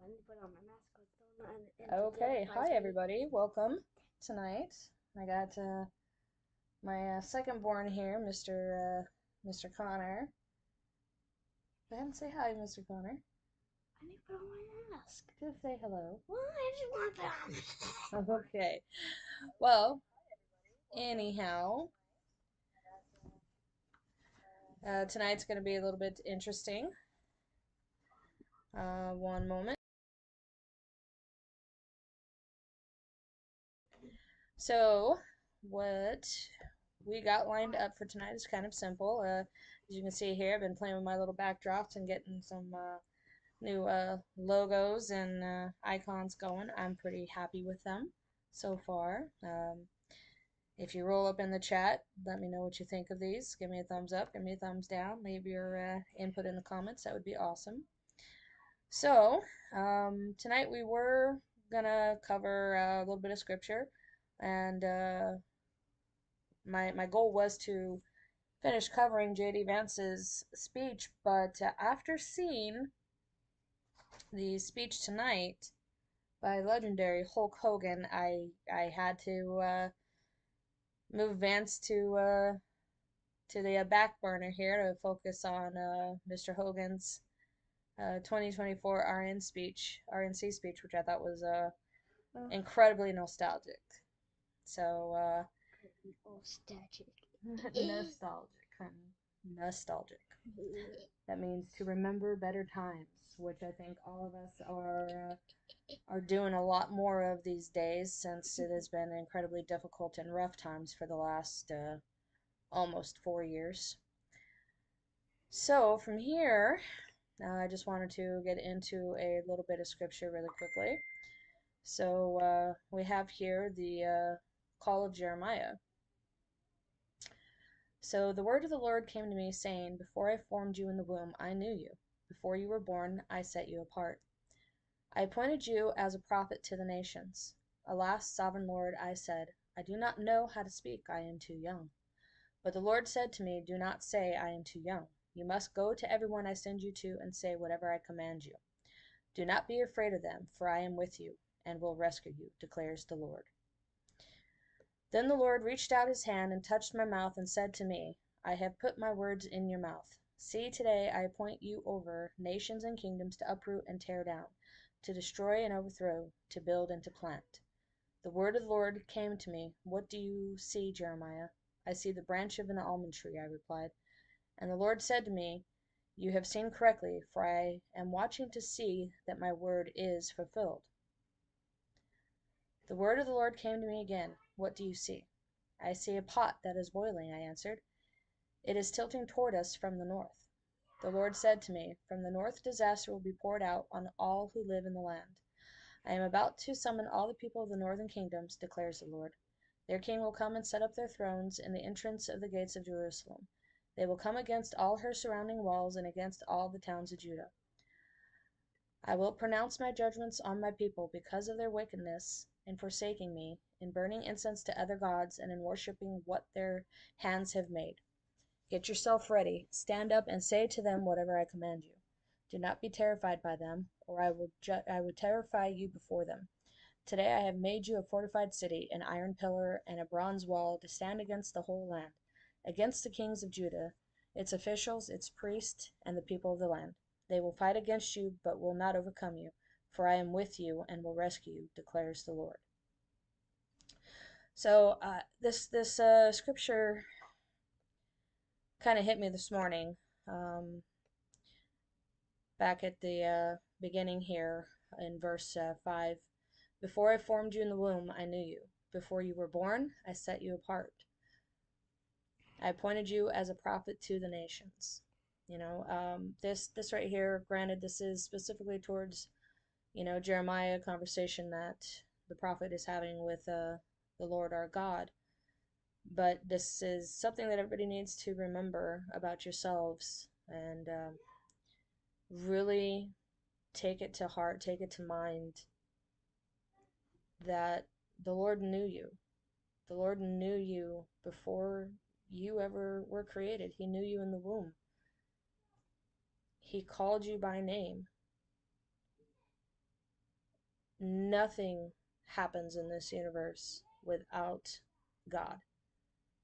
I need to put on my mask. I don't know. Okay, hi everybody. Welcome tonight. I got my second born here, Mr. Connor. Go ahead and say hi, Mr. Connor. I need to put on my mask. Just say hello. Well, I just want to put on my mask. Okay. Well, anyhow, tonight's going to be a little bit interesting. One moment. So, what we got lined up for tonight is kind of simple. As you can see here, I've been playing with my little backdrops and getting some new logos and icons going. I'm pretty happy with them so far. If you roll up in the chat, let me know what you think of these. Give me a thumbs up, give me a thumbs down, leave your input in the comments. That would be awesome. So, tonight we were gonna cover a little bit of scripture, and my goal was to finish covering J.D. Vance's speech, but after seeing the speech tonight by legendary Hulk Hogan, I had to move Vance to the back burner here to focus on Mr. Hogan's 2024 RNC speech, which I thought was incredibly nostalgic. So Nostalgic. nostalgic, honey. Nostalgic. That means to remember better times, which I think all of us are doing a lot more of these days, since it has been incredibly difficult and rough times for the last almost 4 years. So from here, I just wanted to get into a little bit of scripture really quickly. So we have here the call of Jeremiah. So the word of the Lord came to me, saying, Before I formed you in the womb, I knew you. Before you were born, I set you apart. I appointed you as a prophet to the nations. Alas, sovereign Lord, I said, I do not know how to speak, I am too young. But the Lord said to me, Do not say, I am too young. You must go to everyone I send you to and say whatever I command you. Do not be afraid of them, for I am with you, and will rescue you, declares the Lord. Then the Lord reached out his hand and touched my mouth and said to me, I have put my words in your mouth. See, today I appoint you over nations and kingdoms to uproot and tear down, to destroy and overthrow, to build and to plant. The word of the Lord came to me. What do you see, Jeremiah? I see the branch of an almond tree, I replied. And the Lord said to me, You have seen correctly, for I am watching to see that my word is fulfilled. The word of the Lord came to me again. What do you see? I see a pot that is boiling, I answered. It is tilting toward us from the north. The Lord said to me, From the north disaster will be poured out on all who live in the land. I am about to summon all the people of the northern kingdoms, declares the Lord. Their king will come and set up their thrones in the entrance of the gates of Jerusalem. They will come against all her surrounding walls and against all the towns of Judah. I will pronounce my judgments on my people because of their wickedness in forsaking me, in burning incense to other gods, and in worshipping what their hands have made. Get yourself ready. Stand up and say to them whatever I command you. Do not be terrified by them, or I will terrify you before them. Today I have made you a fortified city, an iron pillar and a bronze wall to stand against the whole land, against the kings of Judah, its officials, its priests, and the people of the land. They will fight against you, but will not overcome you, for I am with you and will rescue you, declares the Lord. So this scripture kind of hit me this morning, back at the beginning here in verse 5. Before I formed you in the womb, I knew you. Before you were born, I set you apart. I appointed you as a prophet to the nations. This right here, granted, this is specifically towards, Jeremiah, conversation that the prophet is having with the Lord our God. But this is something that everybody needs to remember about yourselves, and really take it to heart, take it to mind, that the Lord knew you. The Lord knew you before you ever were created. He knew you in the womb. He called you by name. nothing happens in this universe without God.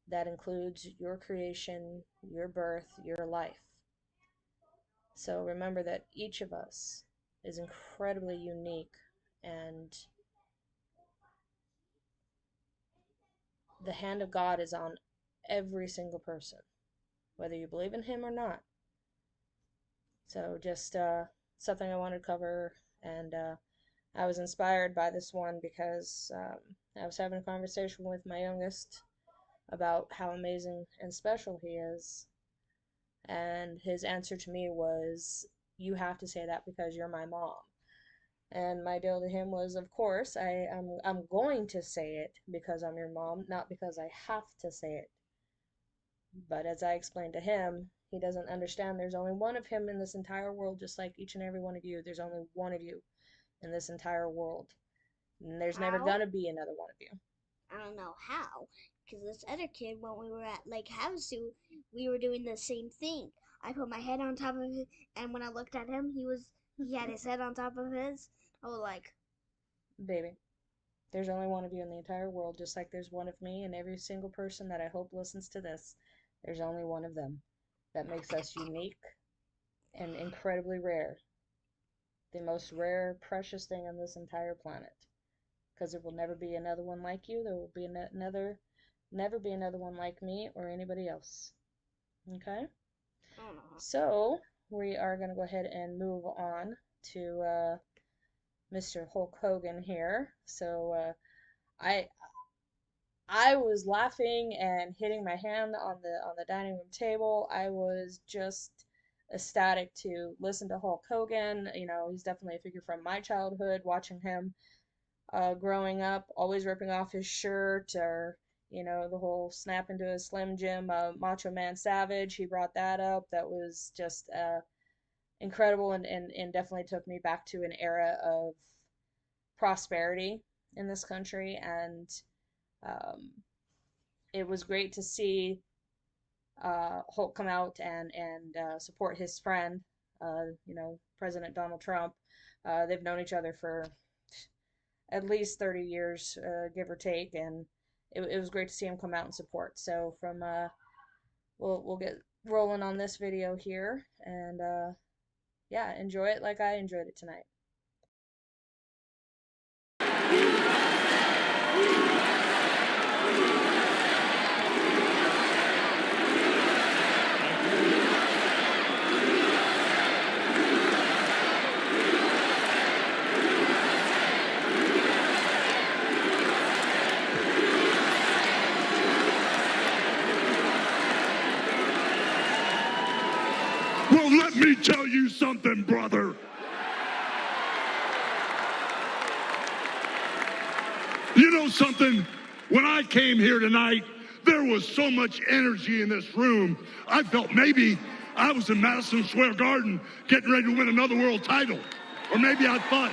That includes your creation, your birth, your life. So remember that each of us is incredibly unique, and the hand of God is on every single person, whether you believe in him or not. So just something I wanted to cover, and I was inspired by this one because I was having a conversation with my youngest about how amazing and special he is, and his answer to me was, "You have to say that because you're my mom." And my deal to him was, of course, I'm going to say it because I'm your mom, not because I have to say it. But as I explained to him, he doesn't understand there's only one of him in this entire world, just like each and every one of you. There's only one of you in this entire world. And there's never gonna be another one of you. I don't know how, because this other kid, when we were at Lake Havasu, we were doing the same thing. I put my head on top of it, and when I looked at him, he had his head on top of his. I was like, baby, there's only one of you in the entire world, just like there's one of me, and every single person that I hope listens to this, there's only one of them. That makes us unique and incredibly rare. The most rare, precious thing on this entire planet. Because there will never be another one like you. There will be never be another one like me or anybody else. Okay? So, we are going to go ahead and move on to Mr. Hulk Hogan here. So, I was laughing and hitting my hand on the dining room table. I was just ecstatic to listen to Hulk Hogan. You know, he's definitely a figure from my childhood, watching him growing up, always ripping off his shirt, or, you know, the whole snap into a Slim Jim Macho Man Savage. He brought that up. That was just incredible, and definitely took me back to an era of prosperity in this country. And it was great to see Hulk come out and support his friend, you know, President Donald Trump. They've known each other for at least 30 years, give or take, and it was great to see him come out and support. So from we'll get rolling on this video here, and yeah, enjoy it like I enjoyed it tonight. Well, let me tell you something, brother. You know something? When I came here tonight, there was so much energy in this room. I felt maybe I was in Madison Square Garden getting ready to win another world title. Or maybe I thought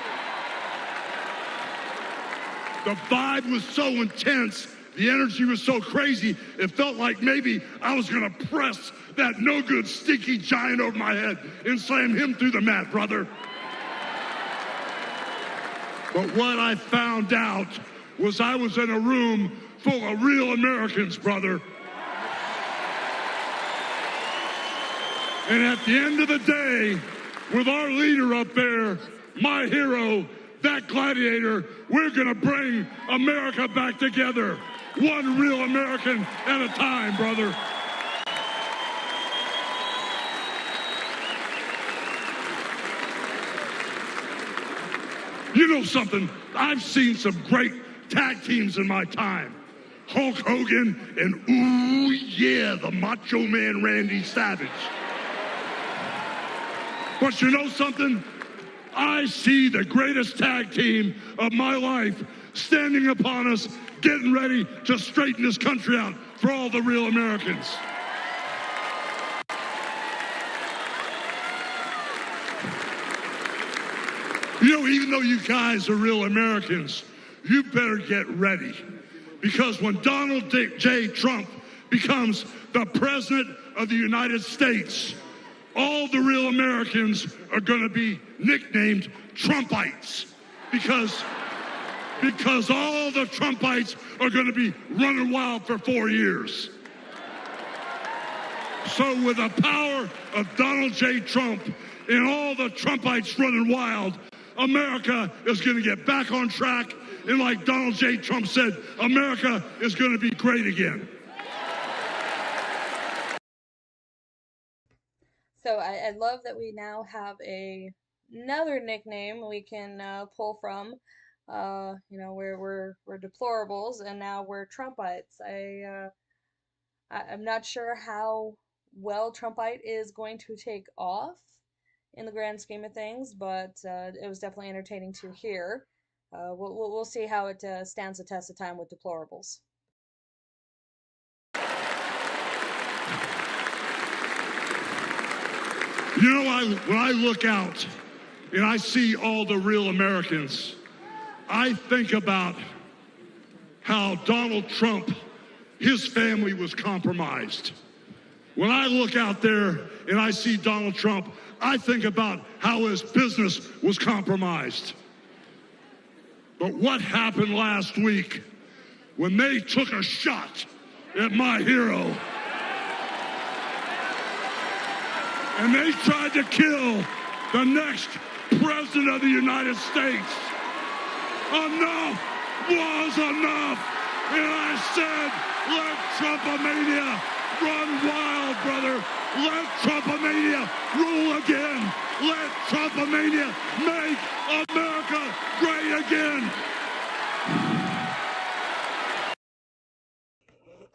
the vibe was so intense, the energy was so crazy, it felt like maybe I was going to press that no-good, stinky giant over my head and slam him through the mat, brother. But what I found out was I was in a room full of real Americans, brother. And at the end of the day, with our leader up there, my hero, that gladiator, we're gonna bring America back together. One real American at a time, brother. You know something? I've seen some great tag teams in my time. Hulk Hogan and, ooh yeah, the Macho Man Randy Savage. But you know something? I see the greatest tag team of my life standing upon us, getting ready to straighten this country out for all the real Americans. You know, even though you guys are real Americans, you better get ready. Because when Donald J. Trump becomes the president of the United States, all the real Americans are going to be nicknamed Trumpites. because all the Trumpites are going to be running wild for 4 years. So with the power of Donald J. Trump and all the Trumpites running wild, America is going to get back on track. And like Donald J. Trump said, America is going to be great again. So I love that we now have another nickname we can pull from. We're deplorables, and now we're Trumpites. I'm not sure how well Trumpite is going to take off in the grand scheme of things, but it was definitely entertaining to hear. We'll see how it stands the test of time with deplorables. You know, when I look out and I see all the real Americans, I think about how Donald Trump, his family was compromised. When I look out there and I see Donald Trump, I think about how his business was compromised. But what happened last week when they took a shot at my hero and they tried to kill the next president of the United States? Enough was enough. And I said, let Trumpomania run wild, brother. Let Trumpomania rule again. Let Trumpomania make America great again.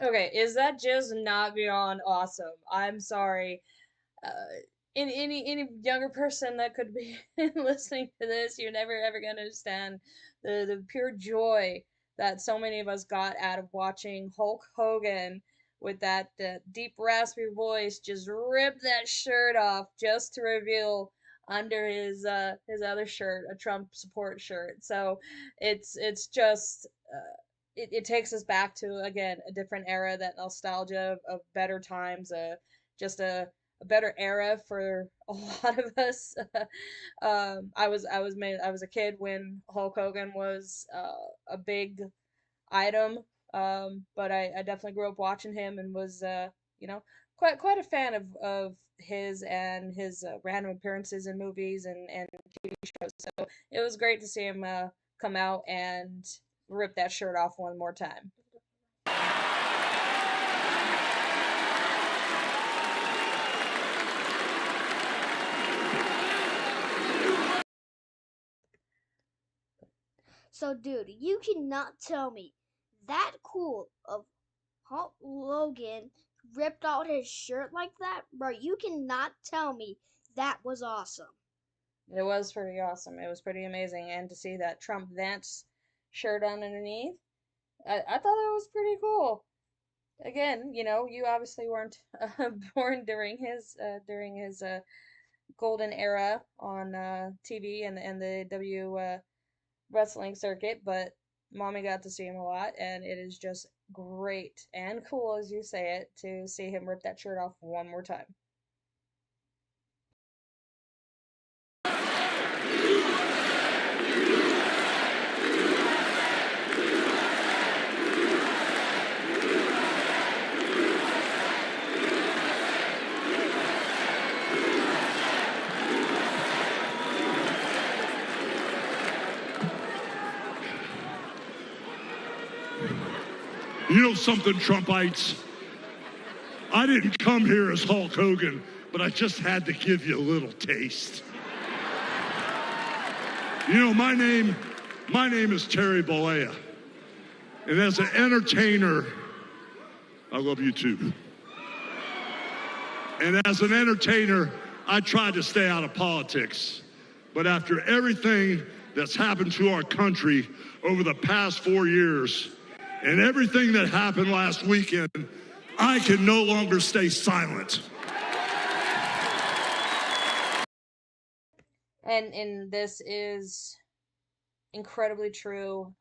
Okay, is that just not beyond awesome? I'm sorry. Any younger person that could be listening to this, you're never ever gonna understand the pure joy that so many of us got out of watching Hulk Hogan with that deep raspy voice just rip that shirt off just to reveal under his other shirt a Trump support shirt. So it's just it takes us back to, again, a different era, that nostalgia of better times, just a better era for a lot of us. I was a kid when Hulk Hogan was a big item, but I definitely grew up watching him and was quite a fan of his and his random appearances in movies and TV shows. So it was great to see him come out and rip that shirt off one more time. So, dude, you cannot tell me that cool of Hulk Logan ripped out his shirt like that, bro. You cannot tell me that was awesome. It was pretty awesome. It was pretty amazing. And to see that Trump Vance shirt underneath, I thought that was pretty cool. Again, you obviously weren't born during his golden era on TV and the wrestling circuit, but mommy got to see him a lot, and it is just great and cool, as you say it, to see him rip that shirt off one more time. You know something, Trumpites? I didn't come here as Hulk Hogan, but I just had to give you a little taste. You know, my name is Terry Bollea. And as an entertainer, I love you too. And as an entertainer, I tried to stay out of politics. But after everything that's happened to our country over the past 4 years, and everything that happened last weekend, I can no longer stay silent. And this is incredibly true,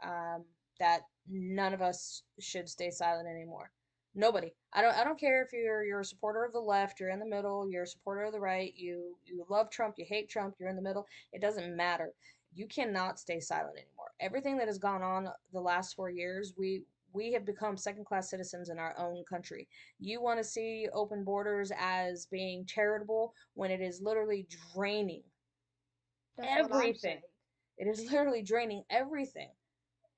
that none of us should stay silent anymore. Nobody. I don't care if you're a supporter of the left, you're in the middle, you're a supporter of the right, you love Trump, you hate Trump, you're in the middle. It doesn't matter. you cannot stay silent anymore. Everything that has gone on the last 4 years, we have become second-class citizens in our own country. You want to see open borders as being charitable when it is literally draining everything. It is literally draining everything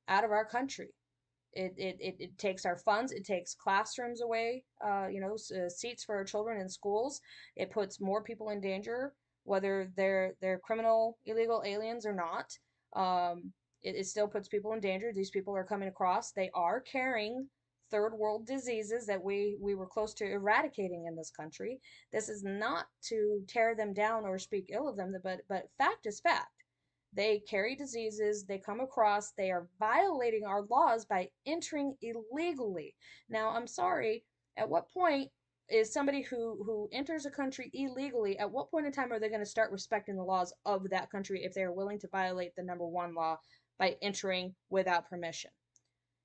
out of our country. It takes our funds. It takes classrooms away, seats for our children in schools. It puts more people in danger, whether they're criminal, illegal aliens or not. It still puts people in danger. These people are coming across. They are carrying third world diseases that we were close to eradicating in this country. This is not to tear them down or speak ill of them, but fact is fact. They carry diseases, they come across, they are violating our laws by entering illegally. Now, I'm sorry, at what point is somebody who enters a country illegally, at what point in time are they going to start respecting the laws of that country if they are willing to violate the number one law by entering without permission?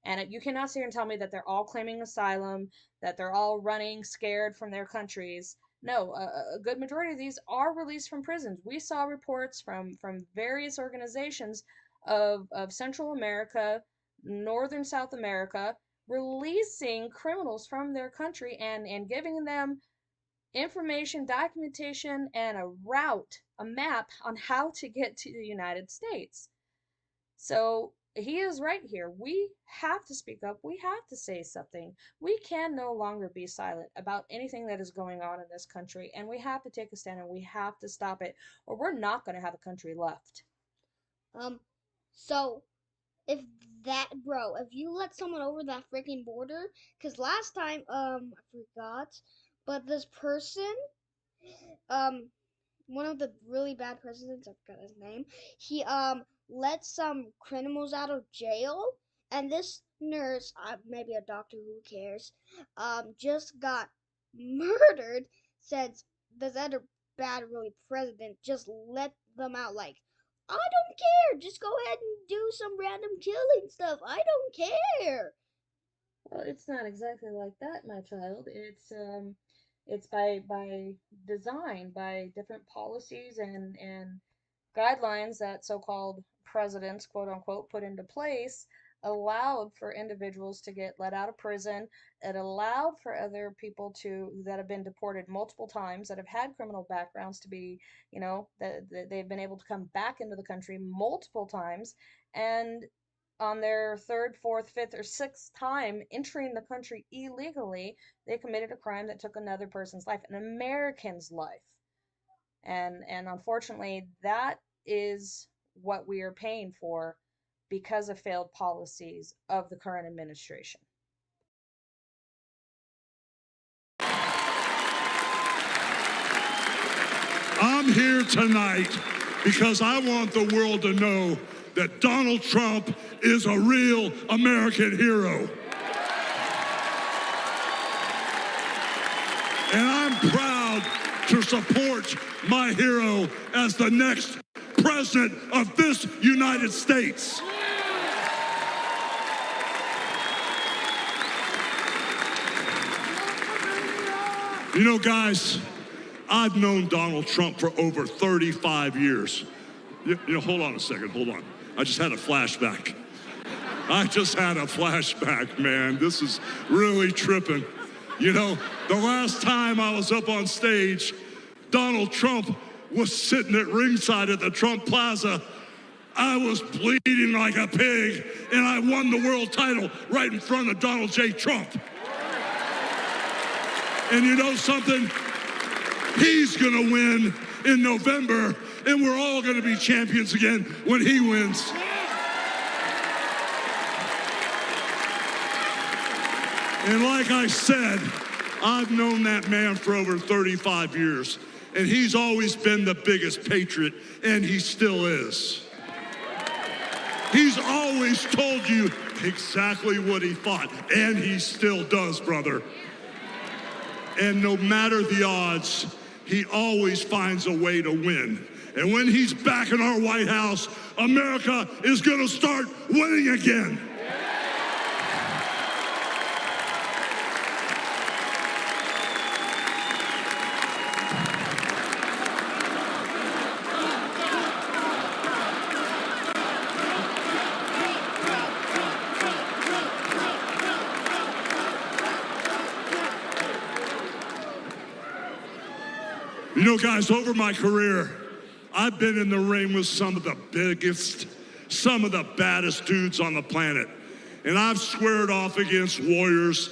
And you cannot sit here and tell me that they're all claiming asylum, that they're all running scared from their countries. No, a good majority of these are released from prisons. We saw reports from various organizations of Central America, Northern South America, releasing criminals from their country and giving them information, documentation, and a route, a map on how to get to the United States. So he is right here. We have to speak up. We have to say something. We can no longer be silent about anything that is going on in this country, and we have to take a stand and we have to stop it, or we're not going to have a country left. So if you let someone over that freaking border, because last time, I forgot, but this person, one of the really bad presidents, I forgot his name, he, let some criminals out of jail, and this nurse, maybe a doctor, who cares, just got murdered since this other bad, really president just let them out, like, I don't care, just go ahead and do some random killing stuff, I don't care. Well, it's not exactly like that, my child. It's by design, by different policies and guidelines that so-called presidents, quote unquote, put into place, allowed for individuals to get let out of prison. It allowed for other people that have been deported multiple times, that have had criminal backgrounds, to be, that they've been able to come back into the country multiple times, and on their third, fourth, fifth, or sixth time entering the country illegally, they committed a crime that took another person's life, an American's life. And unfortunately, that is what we are paying for because of failed policies of the current administration. I'm here tonight because I want the world to know that Donald Trump is a real American hero. And I'm proud to support my hero as the next president of this United States. You know, guys, I've known Donald Trump for over 35 years. Hold on a second, hold on. I just had a flashback. Man. This is really tripping. The last time I was up on stage, Donald Trump was sitting at ringside at the Trump Plaza. I was bleeding like a pig, and I won the world title right in front of Donald J. Trump. And you know something? He's gonna win in November, and we're all gonna be champions again when he wins. And like I said, I've known that man for over 35 years, and he's always been the biggest patriot, and he still is. He's always told you exactly what he thought, and he still does, brother. And no matter the odds, he always finds a way to win. And when he's back in our White House, America is gonna start winning again. You know, guys, over my career, I've been in the ring with some of the biggest, some of the baddest dudes on the planet. And I've squared off against warriors,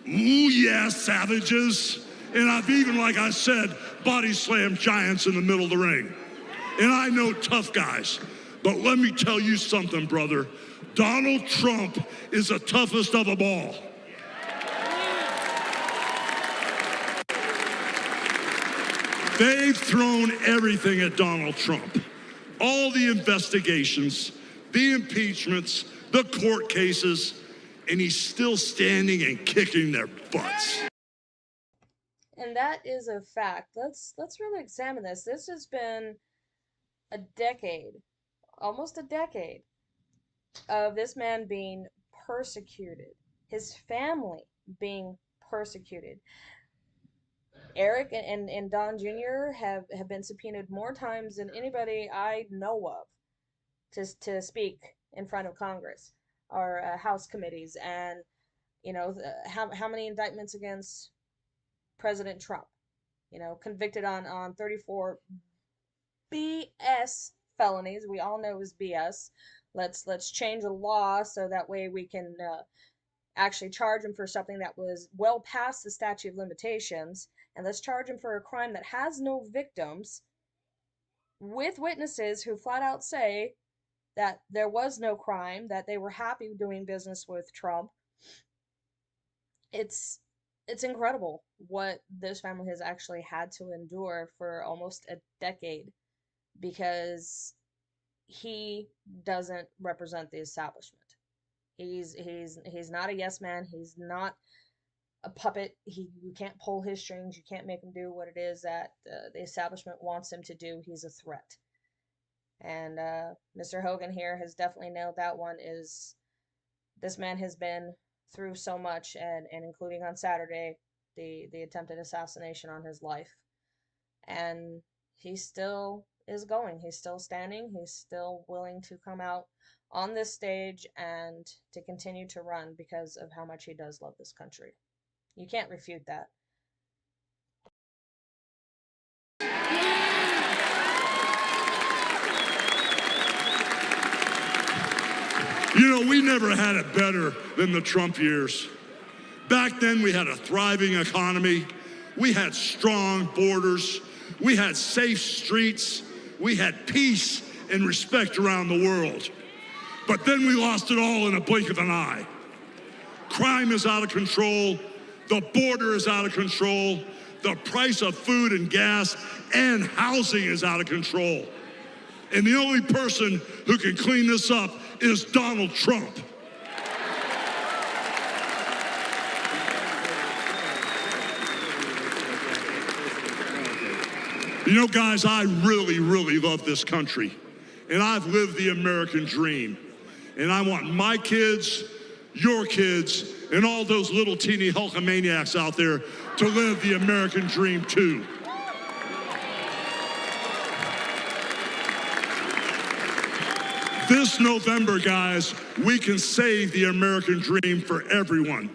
ooh yeah, savages. And I've even, like I said, body slammed giants in the middle of the ring. And I know tough guys. But let me tell you something, brother. Donald Trump is the toughest of them all. They've thrown everything at Donald Trump. All the investigations, the impeachments, the court cases, and he's still standing and kicking their butts. And that is a fact. Let's really examine this. This has been a decade, almost a decade, of this man being persecuted, his family being persecuted. Eric and Don Jr. have been subpoenaed more times than anybody I know of to speak in front of Congress or House committees. And, you know, how many indictments against President Trump? You know, convicted on 34 BS felonies. We all know is BS. Let's change the law so that way we can actually charge him for something that was well past the statute of limitations, and let's charge him for a crime that has no victims, with witnesses who flat out say that there was no crime, that they were happy doing business with Trump. It's incredible what this family has actually had to endure for almost a decade, because he doesn't represent the establishment. He's not a yes man. He's not a puppet. You can't pull his strings. You can't make him do what it is that the establishment wants him to do. He's a threat. And Mr. Hogan here has definitely nailed that one. Is this man has been through so much, and including on Saturday, the attempted assassination on his life. And he still is going. He's still standing. He's still willing to come out on this stage and to continue to run because of how much he does love this country. You can't refute that. You know, we never had it better than the Trump years. Back then, we had a thriving economy. We had strong borders. We had safe streets. We had peace and respect around the world. But then we lost it all in a blink of an eye. Crime is out of control. The border is out of control. The price of food and gas and housing is out of control. And the only person who can clean this up is Donald Trump. You know, guys, I really, really love this country. And I've lived the American dream. And I want my kids, your kids, and all those little teeny Hulkamaniacs out there to live the American dream too. This November, guys, we can save the American dream for everyone.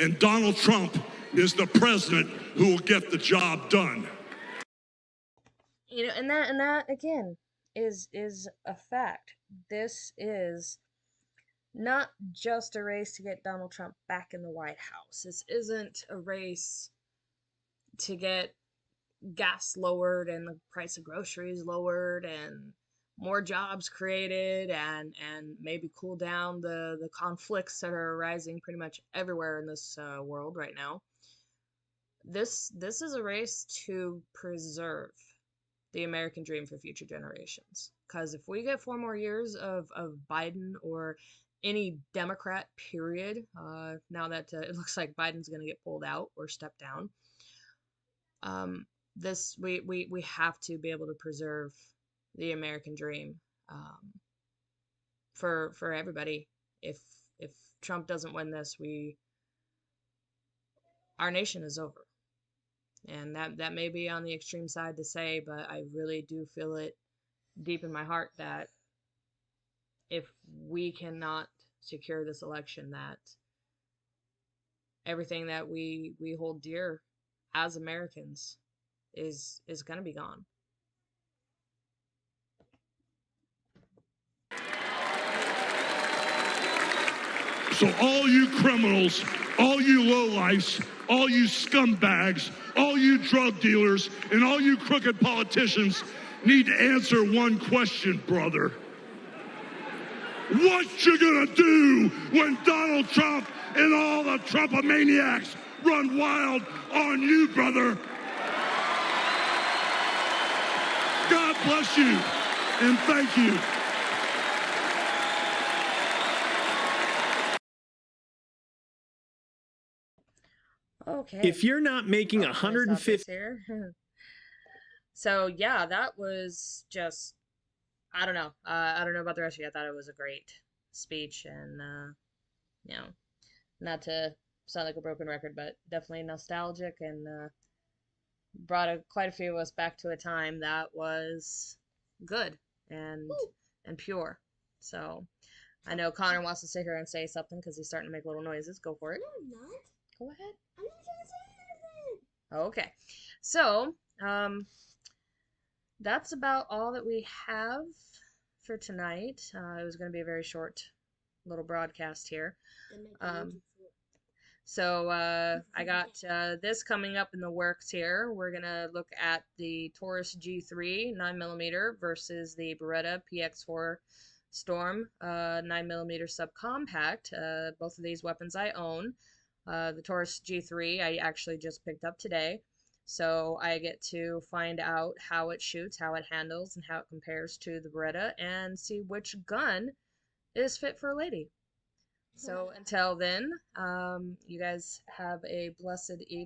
And Donald Trump is the president who will get the job done. You know, and that again is a fact. This is not just a race to get Donald Trump back in the White House. This isn't a race to get gas lowered and the price of groceries lowered and more jobs created and maybe cool down the conflicts that are arising pretty much everywhere in this world right now. This is a race to preserve the American dream for future generations. Because if we get 4 more years of Biden or any Democrat, period, now that it looks like Biden's going to get pulled out or step down, we have to be able to preserve the American dream for everybody. If Trump doesn't win this, our nation is over. And that may be on the extreme side to say, but I really do feel it deep in my heart that if we cannot secure this election, that everything that we hold dear as Americans is going to be gone. So all you criminals, all you lowlifes, all you scumbags, all you drug dealers, and all you crooked politicians need to answer one question, brother. What you gonna do when Donald Trump and all the Trumpomaniacs run wild on you, brother? God bless you, and thank you. Okay. If you're not making 150 here. So yeah, that was just, I don't know. I don't know about the rest of you. I thought it was a great speech, and you know, not to sound like a broken record, but definitely nostalgic, and brought quite a few of us back to a time that was good and pure. So I know Connor wants to sit here and say something because he's starting to make little noises. Go for it. No, I'm not. Go ahead. I'm not trying to say anything. Okay. So, that's about all that we have for tonight. It was going to be a very short little broadcast here. So I got this coming up in the works here. We're going to look at the Taurus G3 9mm versus the Beretta PX4 Storm 9mm subcompact. Both of these weapons I own. The Taurus G3 I actually just picked up today. So I get to find out how it shoots, how it handles, and how it compares to the Beretta, and see which gun is fit for a lady. So until then, you guys have a blessed evening.